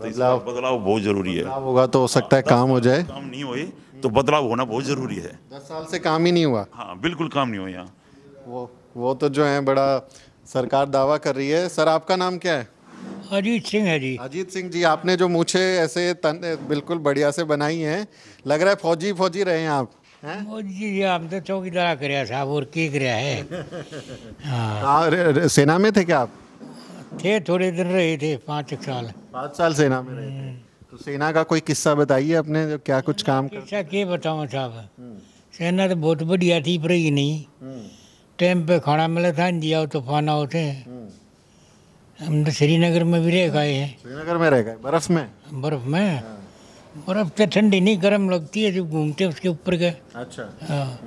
S5: बदलाव बहुत जरूरी है।
S1: बदलाव होगा तो हो सकता है काम हो जाए।
S5: काम नहीं होए तो बदलाव होना बहुत जरूरी है।
S1: 10 साल से काम ही नहीं हुआ।
S5: हाँ, बिल्कुल काम नहीं हुआ यहाँ।
S1: वो तो जो है बड़ा सरकार दावा कर रही है। सर, आपका नाम क्या है?
S2: अजीत सिंह है जी।
S1: अजीत सिंह जी, आपने जो मूछे ऐसे बिल्कुल बढ़िया से बनाई हैं, लग रहा है फौजी फौजी रहे हैं आप।
S2: मोदी जी हम तो चौकीदार कराया साहब, और की कराया है।
S1: हाँ, सेना में थे क्या आप?
S2: थे, थोड़े दिन रहे थे, 5 साल।
S1: 5 साल सेना में रहे थे। तो सेना का कोई किस्सा बताइए अपने, जो क्या कुछ काम कर।
S2: किस्सा क्या बताऊँ साहब, सेना तो बहुत बढ़िया थी, पर ही नहीं टाइम पे खाना मिला था, नहीं दिया तूफान होते हैं। हम तो श्रीनगर में भी रह गए हैं।
S1: श्रीनगर में रह गए? बर्फ में?
S2: बर्फ तो ठंडी नहीं, गर्म लगती है जब घूमते उसके ऊपर गए।
S1: अच्छा।
S2: हाँ।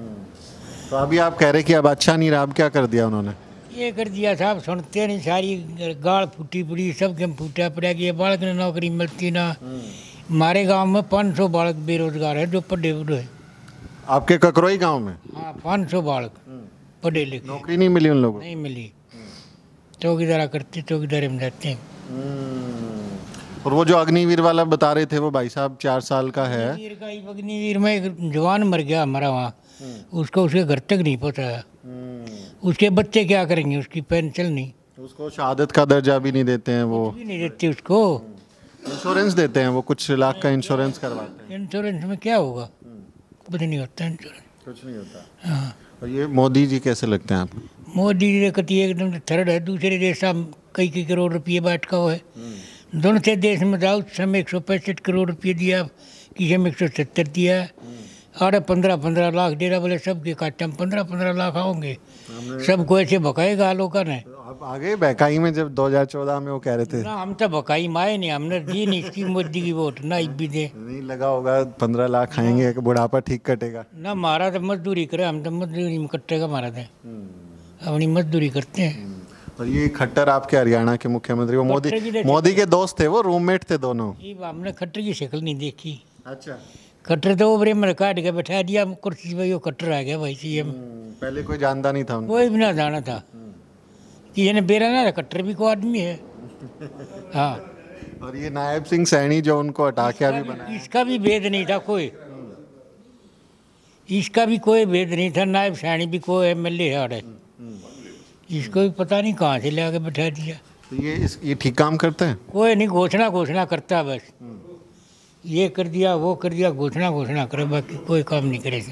S1: तो अभी आप कह रहे कि अब अच्छा नहीं रहा, अब क्या कर दिया उन्होंने?
S2: ये कर दिया साहब, सुनते नहीं, सारी गाड़ फूटी पड़ी, सबके फूटा पड़ा कि ये बालक ने नौकरी मिलती ना। हमारे गांव में 500 बालक बेरोजगार है जो पढ़े हुए हैं।
S1: आपके ककरोई गांव में?
S2: हाँ, 500 बालक पढ़े लिखे,
S1: नौकरी नहीं मिली उन लोगों को?
S2: नहीं मिली। चौकीदारा करते, चौकीदारी में जाते हैं।
S1: और वो जो अग्निवीर वाला बता रहे थे, वो भाई साहब 4 साल का है।
S2: अग्निवीर में एक जवान मर गया हमारा वहाँ, उसको उसके घर तक नहीं पहुँचाया। उसके बच्चे क्या करेंगे, उसकी पेंशन नहीं,
S1: उसको शहादत का दर्जा भी नहीं देते हैं। वो
S2: भी नहीं देते उसको।
S1: इंश्योरेंस देते हैं, वो कुछ लाख का इंश्योरेंस करवाते हैं।
S2: इंश्योरेंस में क्या होगा, कुछ नहीं होता इंश्योरेंस,
S1: कुछ नहीं होता।
S2: हाँ।
S1: और ये मोदी जी कैसे लगते हैं आपको?
S2: मोदी जी कति एकदम थर्ड है, दूसरे देश में कई करोड़ रुपये बैठ का हुआ है। दोनों से देश में जाओ, समय 165 करोड़ रुपये दिया, किसी में 170 दिया, 15-15 लाख डेरा बोले सबके काटे में 15-15 लाख आओगे, सबको ऐसे भकाएगा लोगों ने।
S1: आप आगे बहकाई में जब 2014 में वो कह रहे थे
S2: ना, हम तो भकाई माए नहीं, हमने दी नहीं इसकी मोदी की वोट ना, भी दे
S1: नहीं लगा होगा 15 लाख खाएंगे, बुढ़ापा ठीक कटेगा।
S2: ना, हमारा तो मजदूरी करे, हम तो मजदूरी में कटेगा हमारा तो, अपनी मजदूरी करते हैं।
S1: और ये खट्टर आपके हरियाणा के मुख्यमंत्री, वो मोदी के दोस्त थे, वो रूममेट थे दोनों?
S2: हमने खट्टर की शक्ल नहीं देखी।
S1: अच्छा।
S2: खट्टर तो वो में काट के बैठा दिया कुर्सी पे, वो खट्टर आ गया भाई सीएम।
S1: पहले कोई जानता नहीं था उनको?
S2: कोई भी ना जाना था कि ये बेरा ना, खट्टर भी को आदमी है। हाँ।
S1: और ये नायब सिंह सैनी जो उनको हटा के अभी बनाया,
S2: इसका भी भेद नहीं था कोई, इसका भी कोई भेद नहीं था। नायब सैनी भी कोई MLA है, इसको भी पता नहीं कहाँ से ले आके बैठा दिया।
S1: तो ये ठीक काम करते हैं?
S2: कोई नहीं, घोषणा करता है बस, ये कर दिया वो कर दिया, घोषणा करे, बाकी कोई काम नहीं करे।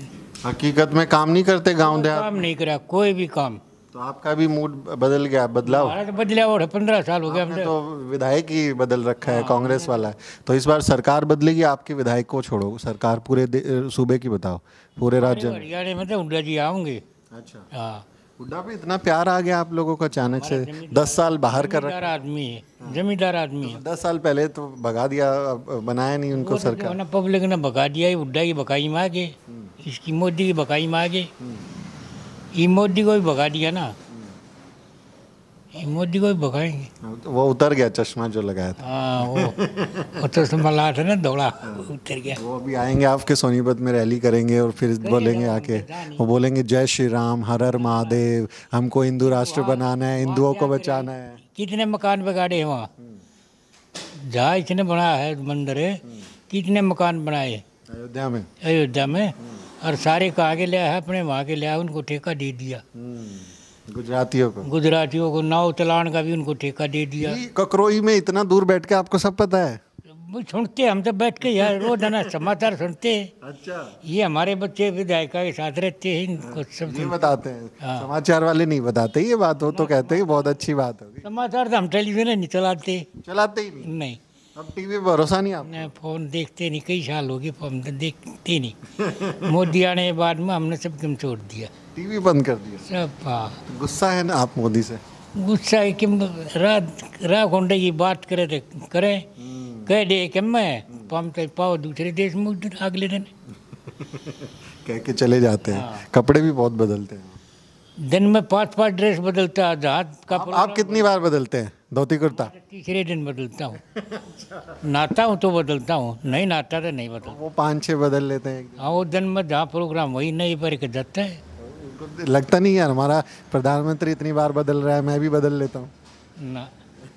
S1: हकीकत में काम नहीं करते गांव देहात?
S2: काम नहीं करा कोई भी काम।
S1: तो आपका भी मूड बदल गया, बदलाव?
S2: तो बदला, और 15 साल हो गया हमने
S1: तो विधायक ही बदल रखा है, कांग्रेस वाला है। तो इस बार सरकार बदलेगी, आपके विधायक को छोड़ो, सरकार पूरे सूबे की बताओ, पूरे राज्य में?
S2: हरियाणा में तो हुड्डा जी आऊँगे।
S1: अच्छा।
S2: हाँ,
S1: हुड्डा पे इतना प्यार आ गया आप लोगों को अचानक से? 10 साल बाहर कर रखा।
S2: आदमी है, जमींदार आदमी है।
S1: 10 साल पहले तो भगा दिया, बनाया नहीं उनको सरकार।
S2: पब्लिक ने भगा दिया, हुड्डा की भगाई मांगे, इसकी मोदी की भगाई मांगे, ये मोदी को भी भगा दिया ना। ये मोदी को ही भगाएंगे।
S1: तो वो उतर गया चश्मा जो लगाया था।
S2: हाँ वो तो संभला था ना, दौड़ा उतर गया।
S1: वो अभी आएंगे आपके सोनीपत में, रैली करेंगे और फिर बोलेंगे आके, वो बोलेंगे जय श्री राम, हर हर महादेव, हमको हिंदू राष्ट्र बनाना है, हिंदुओं को बचाना है।
S2: कितने मकान बिगाड़े हैं वहाँ, जहाँ इसने बनाया है मंदिर है, कितने मकान बनाए अयोध्या में, और सारे का आगे लिया है, अपने वहाँ के लिया, उनको ठेका दे दिया। गुजरातियों को नाव चलाने का भी उनको ठेका दे दिया।
S1: ककरोई में इतना दूर बैठ के आपको सब पता है?
S2: सुनते हम तो बैठ के यार रोज ना समाचार सुनते हैं। अच्छा, ये हमारे बच्चे विधायिका के साथ रहते हैं, इनको सब
S1: ये बताते हैं। हाँ। समाचार वाले नहीं बताते ये बात, हो तो कहते हैं बहुत अच्छी बात होगी।
S2: समाचार तो हम टेलीविजन नहीं चलाते
S1: ही
S2: नहीं।
S1: अब टीवी पे भरोसा नहीं आपको?
S2: नहीं, फोन देखते नहीं, कई साल हो गए फोन तो देखते नहीं। मोदी आने के बाद में हमने सब कम छोड़ दिया,
S1: टीवी बंद कर दिया सब।
S2: हाँ,
S1: गुस्सा है ना आप मोदी से?
S2: गुस्सा है कि राह खोंडे की बात करे तो करे, कह दे कि मैं पाओ दूसरे देश में अगले दिन
S1: कह के चले जाते हैं। हाँ। कपड़े भी बहुत बदलते हैं, दिन
S2: में 5-5 ड्रेस बदलता है।
S1: आप कितनी बार बदलते हैं धोती कुर्ता?
S2: तीसरे दिन बदलता हूँ। नहाता हूँ तो बदलता हूँ, नहीं नहाता तो नहीं बदलता।
S1: वो 5-6 बदल लेते हैं।
S2: हाँ, वो दिन में जहाँ प्रोग्राम वही नहीं पर के जाता है।
S1: लगता नहीं यार हमारा प्रधानमंत्री इतनी बार बदल रहा है, मैं भी बदल लेता हूँ
S2: ना?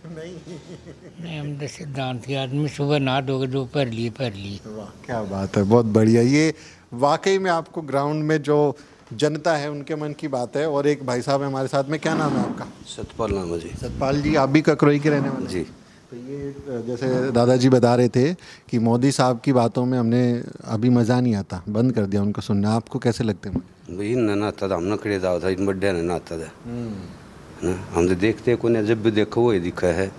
S2: नहीं, हम तो सिद्धांत के आदमी, सुबह नहा दोगे दोपहर लिए पहर लिए।
S1: क्या बात है, बहुत बढ़िया। ये वाकई में आपको ग्राउंड में जो जनता है उनके मन की बात है। और एक भाई साहब है हमारे साथ में, क्या नाम है आपका?
S4: सतपाल नाम है जी।
S1: सतपाल जी, आप भी ककरोई के रहने वाले?
S4: जी।
S1: तो ये जैसे दादाजी बता रहे थे कि मोदी साहब की बातों में हमने अभी मज़ा नहीं आता, बंद कर दिया उनको सुनना। आपको कैसे लगते हैं?
S4: भाई नहाता था, हम नखड़े दाव था, इन बड्डे ने नहाता था ना, हम तो देखते को नहीं, जब भी देखो वो ही दिखा है।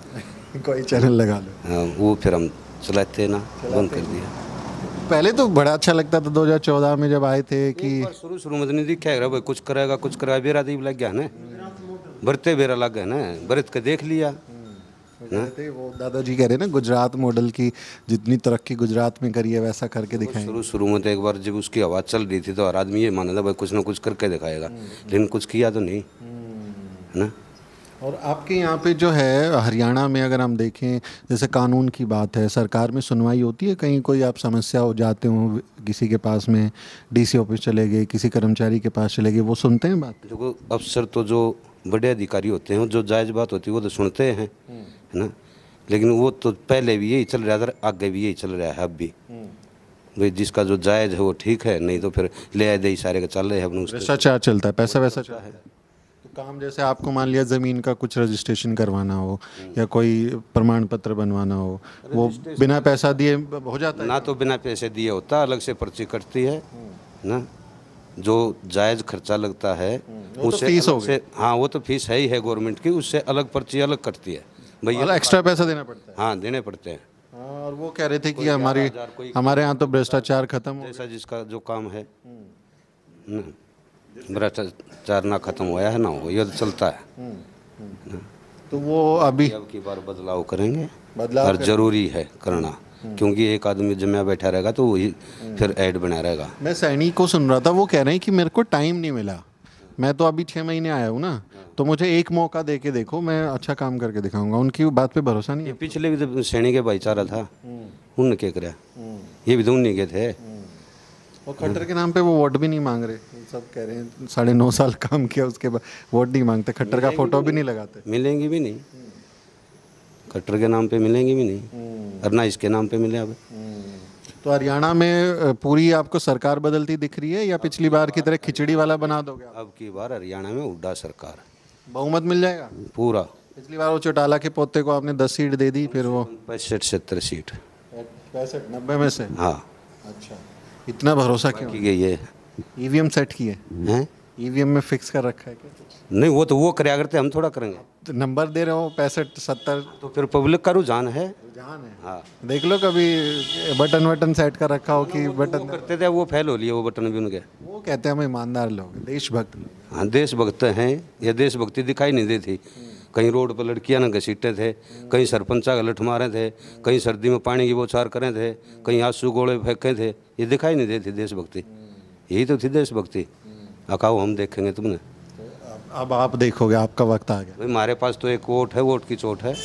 S1: कोई चैनल लगा लो।
S4: हाँ, वो फिर हम चलाते ना, बंद कर दिया।
S1: पहले तो बड़ा अच्छा लगता था 2014 में जब आए थे कि
S4: शुरू में नहीं दिखा भाई कुछ करेगा कुछ करेगा, बेरा दीप लग गया ना, बरते बेरा लग गया ना, बरत के देख लिया ना।
S1: वो दादाजी कह रहे ना, गुजरात मॉडल की जितनी तरक्की गुजरात में करी है वैसा करके दिखाएंगे।
S4: शुरू में तो एक बार जब उसकी आवाज़ चल रही थी तो हर आदमी ये माना था भाई कुछ ना कुछ करके दिखाएगा, लेकिन कुछ किया तो नहीं ना।
S1: और आपके यहाँ पे जो है हरियाणा में अगर हम देखें, जैसे कानून की बात है, सरकार में सुनवाई होती है? कहीं कोई आप समस्या हो जाते हो किसी के पास में, डीसी ऑफिस चले गए, किसी कर्मचारी के पास चले गए, वो सुनते हैं बात?
S4: देखो अफसर तो जो बड़े अधिकारी होते हैं, जो जायज़ बात होती है वो तो सुनते हैं, है ना। लेकिन वो तो पहले भी यही चल रहा था, आगे भी यही चल रहा है अब भी। भाई जिसका जो जायज़ है वो ठीक है, नहीं तो फिर ले आए दे सारे का चल रहे हैं अपने।
S1: भ्रष्टाचार चलता है, पैसा वैसा चलता है। काम जैसे आपको मान लिया ज़मीन का कुछ रजिस्ट्रेशन करवाना हो या कोई प्रमाण पत्र बनवाना हो, वो बिना पैसा दिए हो जाता है?
S4: ना तो बिना पैसे दिए होता, अलग से पर्ची कटती है ना। जो जायज़ खर्चा लगता है उससे
S1: फीस हो गई।
S4: हाँ, वो तो फीस है ही है गवर्नमेंट की, उससे अलग पर्ची अलग कटती है
S1: भैया, एक्स्ट्रा पैसा देना पड़ता है।
S4: हाँ, देने पड़ते हैं।
S1: और वो कह रहे थे कि हमारे यहाँ तो भ्रष्टाचार खत्म हो,
S4: जैसा जिसका जो काम है ना, भ्रष्टाचार ना खत्म हुआ है ना, वो ये चलता है।
S1: तो वो अभी
S4: अब की बार बदलाव करेंगे, और जरूरी है करना, क्योंकि एक आदमी जमा बैठा रहेगा तो वही फिर ऐड बना रहेगा।
S1: मैं सैनिक को सुन रहा था, वो कह रहे हैं कि मेरे को टाइम नहीं मिला, मैं तो अभी 6 महीने आया हूँ ना, तो मुझे एक मौका दे के देखो, मैं अच्छा काम करके दिखाऊंगा। उनकी बात पे भरोसा नहीं है।
S4: पिछले भी तो सैनिक भाईचारा था, उनने क्या कराया, ये भी तो उन्हीं के थे।
S1: वो खट्टर के नाम पे वो वोट भी नहीं मांग रहे, सब कह रहे हैं 9.5 साल काम किया उसके बाद वोट नहीं मांगते, खट्टर का फोटो भी नहीं लगाते।
S4: मिलेंगी भी नहीं, खट्टर के नाम पे मिलेंगी भी नहीं, और ना इसके नाम पे मिले अब।
S1: तो हरियाणा में पूरी आपको सरकार बदलती दिख रही है या पिछली बार की तरह खिचड़ी वाला बना दोगे?
S4: अब की बार हरियाणा में उड्डा सरकार,
S1: बहुमत मिल जाएगा
S4: पूरा।
S1: पिछली बार वो चौटाला के पोते को आपने 10 सीट दे दी, फिर वो
S4: 65-70 सीट,
S1: 65-90 में से।
S4: हाँ।
S1: अच्छा, इतना भरोसा क्यों
S4: की गई है?
S1: ईवीएम सेट किए हैं? ईवीएम में फिक्स कर रखा है क्या?
S4: नहीं, वो तो वो कराया करते, हम थोड़ा करेंगे।
S1: तो नंबर दे रहे हो 65-70,
S4: तो फिर पब्लिक का रुझान है।
S1: हाँ, देख लो कभी बटन सेट कर रखा हो कि बटन
S4: करते थे, वो फेल हो लिए वो बटन भी उनके।
S1: वो कहते हैं हम ईमानदार लोग, देशभक्त लोग।
S4: हाँ, देशभक्त हैं, या देशभक्ति दिखाई नहीं देती। कहीं रोड पर लड़कियां न घसीटे थे, कहीं सरपंचा का लठ मारे थे, कहीं सर्दी में पानी की बौछार करे थे, कहीं आंसू गोले फेंके थे, ये दिखाई नहीं देती देशभक्ति। यही तो थी देशभक्ति। अकाओ हम देखेंगे तुमने।
S1: अब आप देखोगे, आपका वक्त आ गया।
S4: भाई हमारे पास तो एक वोट है, वोट की चोट है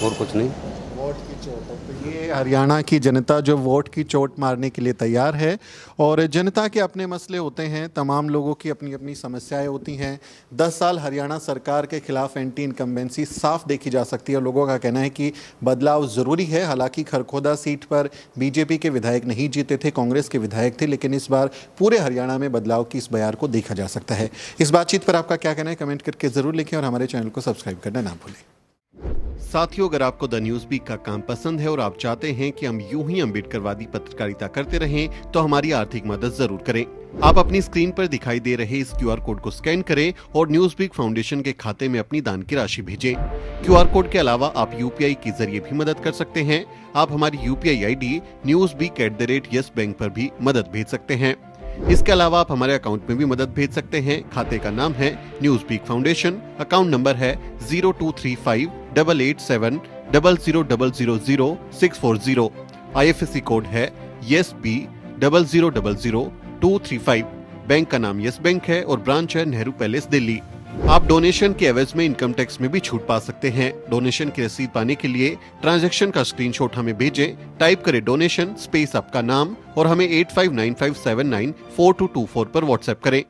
S4: और कुछ नहीं।
S1: वोट की चोट है, तो ये हरियाणा की जनता जो वोट की चोट मारने के लिए तैयार है। और जनता के अपने मसले होते हैं, तमाम लोगों की अपनी अपनी समस्याएं होती हैं। 10 साल हरियाणा सरकार के खिलाफ एंटी इनकम्बेंसी साफ देखी जा सकती है। लोगों का कहना है कि बदलाव ज़रूरी है। हालांकि खरखोदा सीट पर बीजेपी के विधायक नहीं जीते थे, कांग्रेस के विधायक थे, लेकिन इस बार पूरे हरियाणा में बदलाव की इस बयार को देखा जा सकता है। इस बातचीत पर आपका क्या कहना है, कमेंट करके ज़रूर लिखें और हमारे चैनल को सब्सक्राइब करना ना भूलें। साथियों, अगर आपको द न्यूज़ वीक का काम पसंद है और आप चाहते हैं कि हम यूं ही अम्बेडकरवादी पत्रकारिता करते रहें, तो हमारी आर्थिक मदद जरूर करें। आप अपनी स्क्रीन पर दिखाई दे रहे इस QR कोड को स्कैन करें और न्यूज़ वीक फाउंडेशन के खाते में अपनी दान की राशि भेजें। QR कोड के अलावा आप UPI के जरिए भी मदद कर सकते हैं। आप हमारी UPI ID newsweek@yes bank पर भी मदद भेज सकते हैं। इसके अलावा आप हमारे अकाउंट में भी मदद भेज सकते हैं। खाते का नाम है Newsweek foundation, account number है 02358800000640। IFSC कोड है YesB000235। बैंक का नाम यस बैंक है और ब्रांच है नेहरू पैलेस, दिल्ली। आप डोनेशन के एवज में इनकम टैक्स में भी छूट पा सकते हैं। डोनेशन की रसीद पाने के लिए ट्रांजैक्शन का स्क्रीनशॉट हमें भेजें। टाइप करें डोनेशन स्पेस आपका नाम और हमें 8595794224 पर व्हाट्सएप करें।